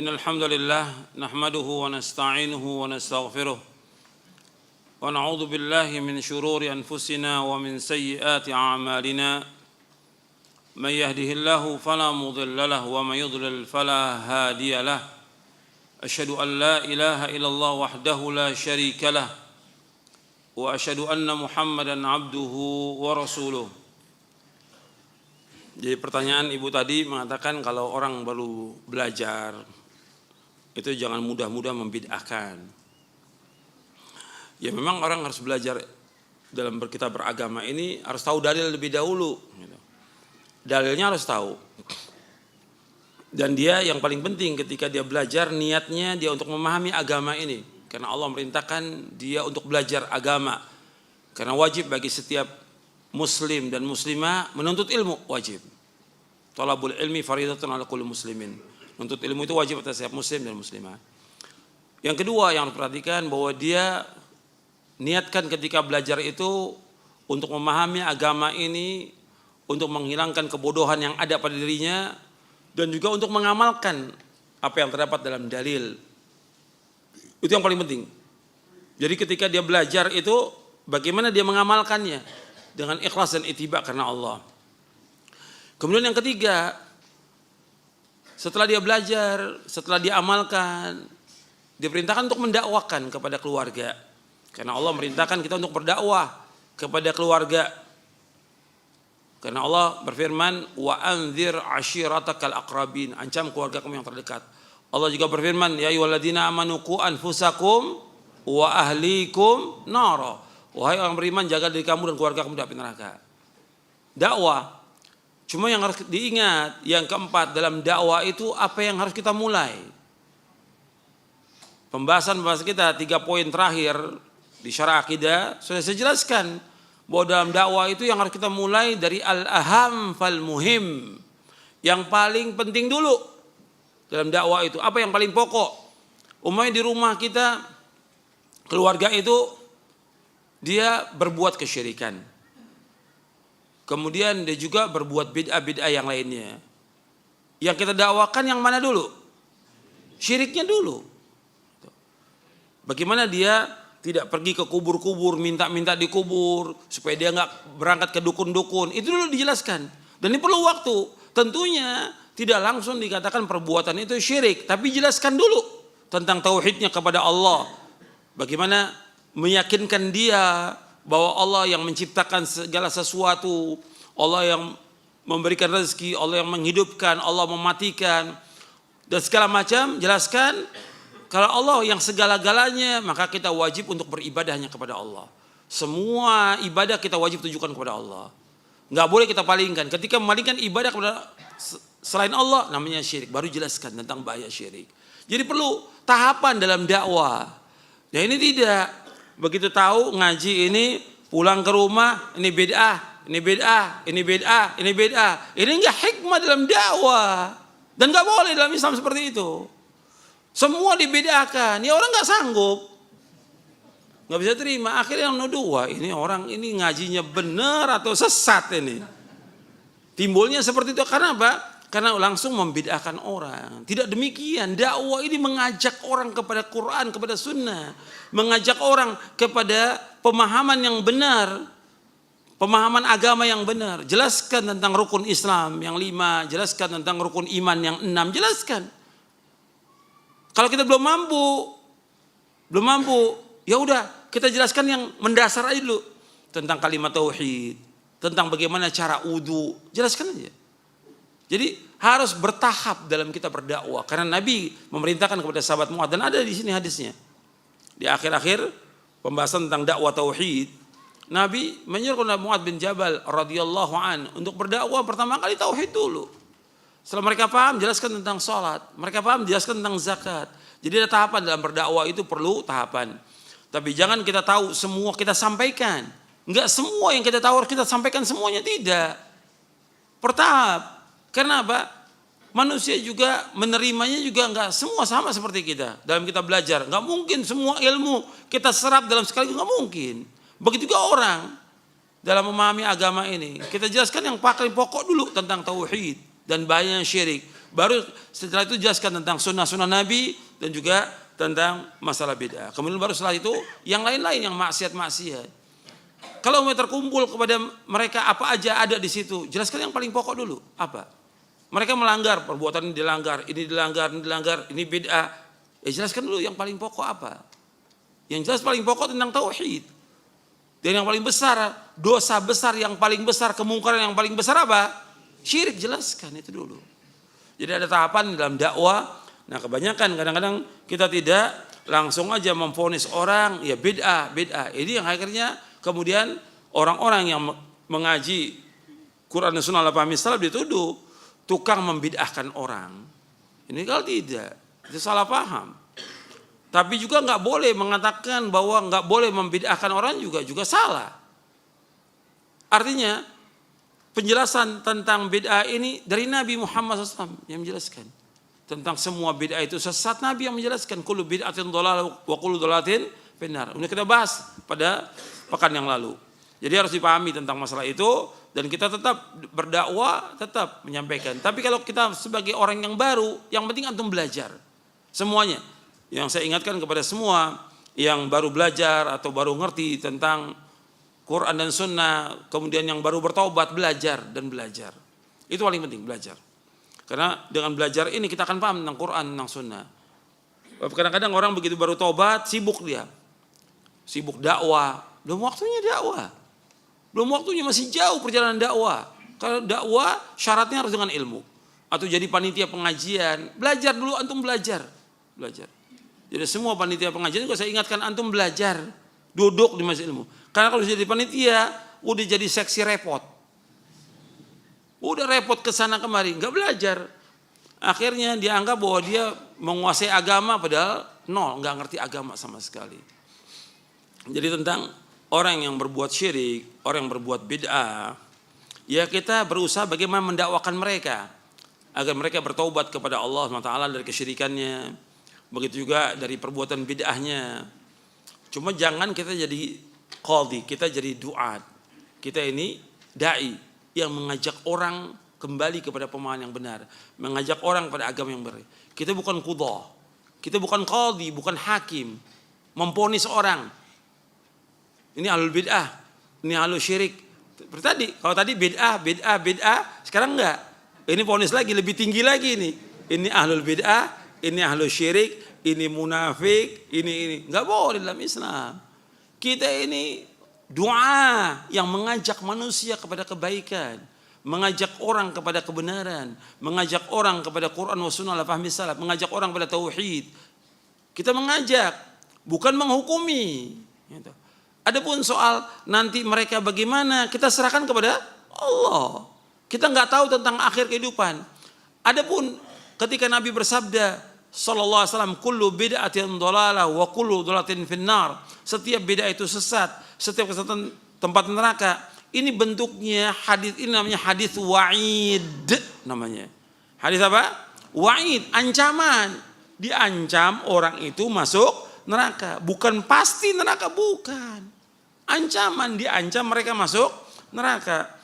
إن الحمد لله نحمده ونستعينه ونستغفره ونعوذ بالله من شرور أنفسنا ومن سيئات أعمالنا من يهده الله فلا مضل له ومن يضلل فلا هادي له أشهد أن لا إله إلا الله وحده لا شريك له وأشهد أن محمدا عبده ورسوله. Jadi pertanyaan ibu tadi mengatakan kalau orang baru belajar itu jangan mudah-mudah membid'ahkan. Ya memang orang harus belajar dalam kita beragama ini harus tahu dalil lebih dahulu. Dalilnya harus tahu. Dan dia yang paling penting ketika dia belajar niatnya dia untuk memahami agama ini. Karena Allah merintahkan dia untuk belajar agama. Karena wajib bagi setiap muslim dan muslimah menuntut ilmu wajib. Thalabul ilmi faridatun ala kulli muslimin. Menuntut ilmu itu wajib atas setiap muslim dan muslimah. Yang kedua yang harus perhatikan bahwa dia niatkan ketika belajar itu untuk memahami agama ini, untuk menghilangkan kebodohan yang ada pada dirinya dan juga untuk mengamalkan apa yang terdapat dalam dalil. Itu yang paling penting. Jadi ketika dia belajar itu bagaimana dia mengamalkannya dengan ikhlas dan ittiba karena Allah. Kemudian yang ketiga, setelah dia belajar, setelah dia amalkan, diperintahkan untuk mendakwakan kepada keluarga. Karena Allah merintahkan kita untuk berdakwah kepada keluarga. Karena Allah berfirman, wa anzir ashiratakal aqrabin, ancam keluarga kamu yang terdekat. Allah juga berfirman, ya ayyuhalladzina amanu qu anfusakum wa ahlikum nara. Wahai orang beriman, jaga diri kamu dan keluarga kamu dari api neraka. Dakwah. Cuma yang harus diingat, yang keempat dalam dakwah itu apa yang harus kita mulai. Pembahasan kita 3 poin terakhir di syarah akidah sudah saya jelaskan bahwa dalam dakwah itu yang harus kita mulai dari al-aham fal muhim. Yang paling penting dulu dalam dakwah itu apa yang paling pokok. Umpamanya di rumah kita keluarga itu dia berbuat kesyirikan. Kemudian dia juga berbuat bid'ah-bid'ah yang lainnya. Yang kita dakwakan yang mana dulu? Syiriknya dulu. Bagaimana dia tidak pergi ke kubur-kubur, minta-minta di kubur, supaya dia nggak berangkat ke dukun-dukun. Itu dulu dijelaskan. Dan ini perlu waktu. Tentunya tidak langsung dikatakan perbuatan itu syirik. Tapi jelaskan dulu tentang tauhidnya kepada Allah. Bagaimana meyakinkan dia bahwa Allah yang menciptakan segala sesuatu, Allah yang memberikan rezeki, Allah yang menghidupkan, Allah mematikan dan segala macam. Jelaskan kalau Allah yang segala-galanya, maka kita wajib untuk beribadahnya kepada Allah. Semua ibadah kita wajib tujukan kepada Allah. Enggak boleh kita palingkan. Ketika memalingkan ibadah kepada selain Allah namanya syirik. Baru jelaskan tentang bahaya syirik. Jadi perlu tahapan dalam dakwah. Nah ini tidak. Begitu tahu ngaji ini pulang ke rumah ini bid'ah, ini bid'ah, ini bid'ah, ini bid'ah. Ini enggak hikmah dalam dakwah. Dan enggak boleh dalam Islam seperti itu. Semua dibid'ahkan. Ya orang enggak sanggup. Enggak bisa terima. Akhirnya yang nuduh, wah ini orang ini ngajinya benar atau sesat ini. Timbulnya seperti itu karena apa? Karena langsung membid'ahkan orang. Tidak demikian. Dakwah ini mengajak orang kepada Quran, kepada sunnah. Mengajak orang kepada pemahaman yang benar. Pemahaman agama yang benar. Jelaskan tentang rukun Islam yang 5. Jelaskan tentang rukun iman yang 6. Jelaskan. Kalau kita belum mampu, ya udah kita jelaskan yang mendasar aja dulu. Tentang kalimat tauhid. Tentang bagaimana cara wudu. Jelaskan aja. Jadi harus bertahap dalam kita berdakwah karena Nabi memerintahkan kepada sahabat Mu'adz dan ada di sini hadisnya. Di akhir-akhir pembahasan tentang dakwah tauhid, Nabi menyuruh Mu'adz bin Jabal radhiyallahu an untuk berdakwah pertama kali tauhid dulu. Setelah mereka paham jelaskan tentang salat, mereka paham jelaskan tentang zakat. Jadi ada tahapan dalam berdakwah itu perlu tahapan. Tapi jangan kita tahu semua kita sampaikan. Enggak semua yang kita tahu harus kita sampaikan semuanya, tidak. Bertahap. Karena apa? Manusia juga menerimanya juga enggak semua sama seperti kita. Dalam kita belajar, enggak mungkin semua ilmu kita serap dalam sekali, enggak mungkin. Begitu juga orang dalam memahami agama ini. Kita jelaskan yang paling pokok dulu tentang tauhid dan bahayanya syirik. Baru setelah itu jelaskan tentang sunnah-sunnah Nabi dan juga tentang masalah bid'ah. Kemudian baru setelah itu yang lain-lain yang maksiat-maksiat. Kalau mau terkumpul kepada mereka apa aja ada di situ, jelaskan yang paling pokok dulu. Apa? Mereka melanggar, perbuatan ini dilanggar, ini bid'ah. Jelaskan dulu yang paling pokok apa. Yang jelas paling pokok tentang tauhid. Dan yang paling besar, dosa besar yang paling besar, kemungkaran yang paling besar apa? Syirik, jelaskan itu dulu. Jadi ada tahapan dalam dakwah. Nah kebanyakan kadang-kadang kita tidak langsung aja memvonis orang, ya bid'ah. Ini yang akhirnya kemudian orang-orang yang mengaji Quran dan Sunnah pahami salaf dituduh tukang membid'ahkan orang. Ini kalau tidak, itu salah paham. Tapi juga nggak boleh mengatakan bahwa nggak boleh membid'ahkan orang juga salah. Artinya penjelasan tentang bid'ah ini dari Nabi Muhammad SAW yang menjelaskan tentang semua bid'ah itu sesat. Nabi yang menjelaskan kullu bid'atin dhalalah wa kullu dhalalatin finnar. Ini kita bahas pada pekan yang lalu. Jadi harus dipahami tentang masalah itu dan kita tetap berdakwah, tetap menyampaikan. Tapi kalau kita sebagai orang yang baru, yang penting antum belajar semuanya. Yang saya ingatkan kepada semua yang baru belajar atau baru ngerti tentang Quran dan Sunnah, kemudian yang baru bertaubat, belajar. Itu paling penting, belajar. Karena dengan belajar ini kita akan paham tentang Quran, tentang Sunnah. Kadang-kadang orang begitu baru taubat, sibuk dia. Sibuk dakwah, belum waktunya dakwah. Belum waktunya, masih jauh perjalanan dakwah. Kalau dakwah syaratnya harus dengan ilmu. Atau jadi panitia pengajian, belajar dulu, antum belajar. Jadi semua panitia pengajian juga saya ingatkan antum belajar, duduk di majelis ilmu. Karena kalau jadi panitia udah jadi seksi repot. Udah repot ke sana kemari, enggak belajar. Akhirnya dianggap bahwa dia menguasai agama padahal nol, enggak ngerti agama sama sekali. Jadi tentang orang yang berbuat syirik, orang yang berbuat bid'ah, ya kita berusaha bagaimana mendakwakan mereka agar mereka bertaubat kepada Allah SWT dari kesyirikannya. Begitu juga dari perbuatan bid'ahnya. Cuma jangan kita jadi qadhi, kita jadi duat. Kita ini dai yang mengajak orang kembali kepada pemahaman yang benar, mengajak orang pada agama yang benar. Kita bukan qudhah, kita bukan qadhi, bukan hakim, memvonis orang. Ini ahlul bid'ah, ini ahlul syirik. Seperti tadi, kalau tadi bid'ah, sekarang enggak. Ini vonis lagi lebih tinggi lagi nih. Ini ahlul bid'ah, ini ahlul syirik, ini munafik, ini. Enggak boleh dalam Islam. Kita ini doa yang mengajak manusia kepada kebaikan, mengajak orang kepada kebenaran, mengajak orang kepada Quran wa Sunnah fahmi salaf, mengajak orang kepada tauhid. Kita mengajak, bukan menghukumi. Gitu. Adapun soal nanti mereka bagaimana, kita serahkan kepada Allah. Kita nggak tahu tentang akhir kehidupan. Adapun ketika Nabi bersabda sallallahu alaihi wasallam, kullu bid'atin dhalalah wa kullu dhalalatin finnar. Setiap bid'ah itu sesat, setiap kesesatan tempat neraka. Ini bentuknya hadis, ini namanya hadis wa'id namanya. Hadis apa? Wa'id, ancaman. Diancam orang itu masuk neraka, bukan pasti neraka, bukan. Ancaman, diancam mereka masuk neraka.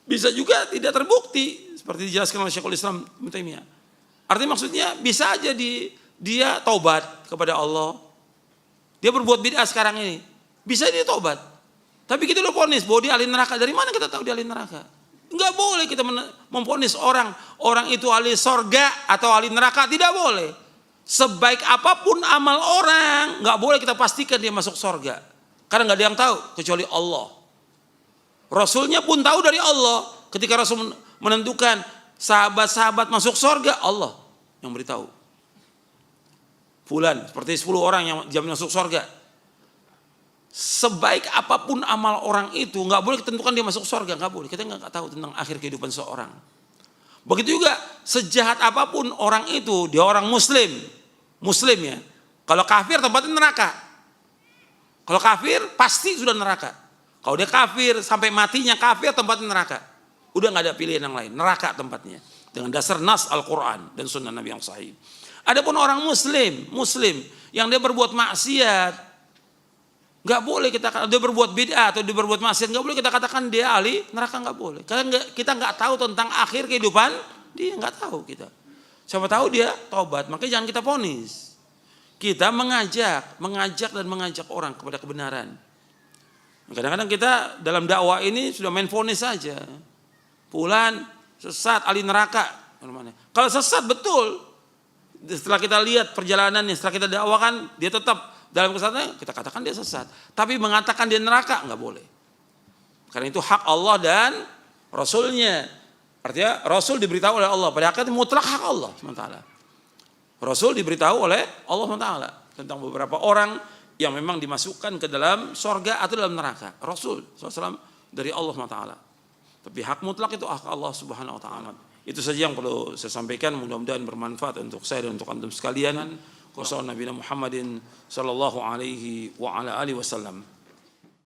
Bisa juga tidak terbukti seperti dijelaskan oleh Syekhul Islam Ibnu Taimiyah. Artinya maksudnya bisa aja dia taubat kepada Allah. Dia berbuat bid'ah sekarang ini. Bisa dia taubat. Tapi kita udah vonis bahwa dia ahli neraka. Dari mana kita tahu dia ahli neraka? Enggak boleh kita memvonis orang itu ahli sorga atau ahli neraka. Tidak boleh. Sebaik apapun amal orang, enggak boleh kita pastikan dia masuk sorga. Karena enggak ada yang tahu kecuali Allah. Rasulnya pun tahu dari Allah. Ketika Rasul menentukan sahabat-sahabat masuk sorga, Allah yang beritahu. Fulan, seperti 10 orang yang jamin masuk sorga. Sebaik apapun amal orang itu, nggak boleh ditentukan dia masuk sorga, nggak boleh. Kita nggak tahu tentang akhir kehidupan seorang. Begitu juga sejahat apapun orang itu, dia orang Muslim ya. Kalau kafir tempatnya neraka. Kalau kafir pasti sudah neraka. Kalau dia kafir sampai matinya kafir tempatnya neraka. Udah nggak ada pilihan yang lain, neraka tempatnya. Dengan dasar nas Al-Quran dan Sunnah Nabi yang sahih. Adapun orang Muslim yang dia berbuat maksiat, nggak boleh kita, dia berbuat bid'ah atau dia berbuat maksiat, nggak boleh kita katakan dia ahli neraka, nggak boleh. Karena kita nggak tahu tentang akhir kehidupan dia, nggak tahu kita. Siapa tahu dia tobat, makanya jangan kita vonis. Kita mengajak dan mengajak orang kepada kebenaran. Kadang-kadang kita dalam dakwah ini sudah main vonis saja. Fulan sesat, ahli neraka. Kalau sesat betul, setelah kita lihat perjalanannya, setelah kita dakwakan, dia tetap dalam kesesatan, kita katakan dia sesat. Tapi mengatakan dia neraka nggak boleh. Karena itu hak Allah dan Rasulnya. Artinya Rasul diberitahu oleh Allah. Pada hakikatnya mutlak hak Allah SWT. Rasul diberitahu oleh Allah SWT tentang beberapa orang yang memang dimasukkan ke dalam sorga atau dalam neraka. Rasul SAW dari Allah SWT. Tapi hak mutlak itu hak Allah Subhanahu Wa Taala. Itu saja yang perlu saya sampaikan. Mudah-mudahan bermanfaat untuk saya dan untuk antum sekalian. Wassalamualaikum warahmatullahi wabarakatuh.